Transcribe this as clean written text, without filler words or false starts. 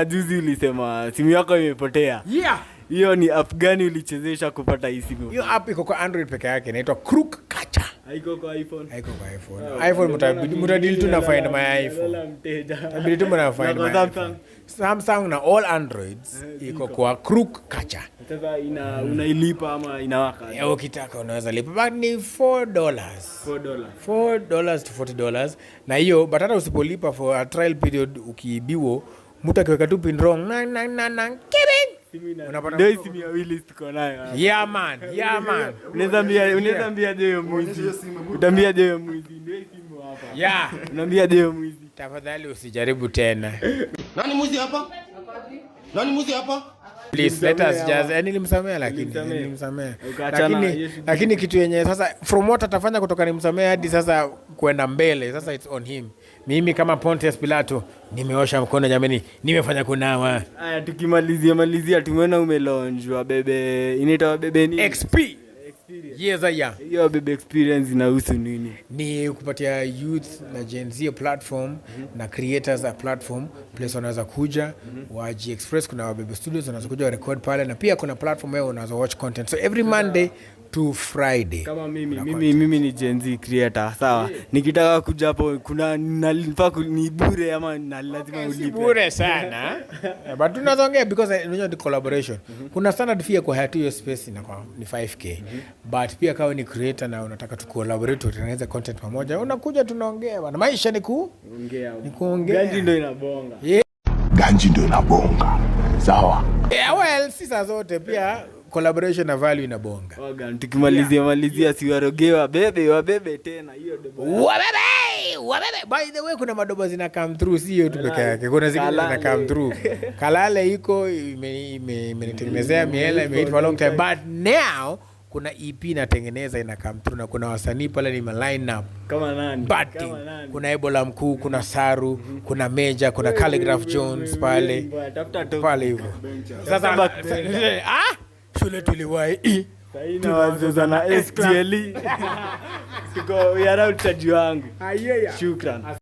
Juzi ulisema simu yako imepotea. Yeah. Hiyo ni app gani ulichezesha kupata hii simu? Hiyo app iko kwa Android peke yake, inaitwa Crook Catcher. Haiko kwa iPhone. Haiko kwa iPhone. iPhone mtadili tu na find my iPhone. Mtadili tu na find my Samsung. Samsung na all Androids iko kwa Crook Catcher. Sasa unailipa ama inawaka? Ukitaka unaweza lipa, but ni $4. $4 to $40. Na hiyo but hata usipolipa for a trial period ukiibiwa, mtu akiweka tu pin wrong unapata ndio simu ya Willis tuko nayo. Yeah man. Unaweza ambia Joyo mwizi. Utambia Joyo mwizi ndio simu hapa. Yeah. Unaambia Joyo mwizi. Tafadhali usijaribu tena. Nani mwizi hapa? Please let us just nilimsamea lakini kitu yenye sasa from what atafanya kutoka nimsamea hadi sasa kwenda mbele, sasa it's on him. Mimi kama Pontius Pilato nimeosha mkono jamani, nimefanya kunawa. Haya tukimalizia tumeona umelonjwa bebe, inaitwa bebe ni XP. Yes, yeah. Hiyo bebe experience inahusu nini? Ni kupatia youth na Gen Z platform na creators a platform place wanaweza kuja waji express. Kuna Bebe Studios wanaweza kuja record pale, na pia kuna platform where unaweza watch content. So every Monday to Friday. Kama mimi ni Gen Z creator, sawa? Nikitaka kuja hapo kuna nalipa ni bure ama lazima ulipe? Bure sana. But tunaongea because unajua the collaboration. Kuna standard fee kwa hatu hiyo space ni 5k. But pia kama ni creator na unataka tu collaborate tutengeneze content pamoja, unakuja tunaongea bana. Maisha ni kuongea. Ganji ndio inabonga. Ganji ndio inabonga. Sawa. Well, sisa zote pia collaboration na value inabonga. Wagan tukimalizia si warogewa wabebe tena hiyo dobo. Wabebe. By the way kuna madobo zina come through, si hiyo tu peke yake. Kuna zingine zina come through. Kalale iko imenitengenezea miela imeitwa for long time, but now kuna EP natengeneza ina come through, na kuna wasanii pale ni line up. Kama nani? Kuna Ebola Mkuu, kuna Saru, kuna Major, kuna Calligraph Jones pale. Pale hivyo. Sasa shule tuliwahi. Saina wazoza na STL. Siko yara utaji wangu. Shukran.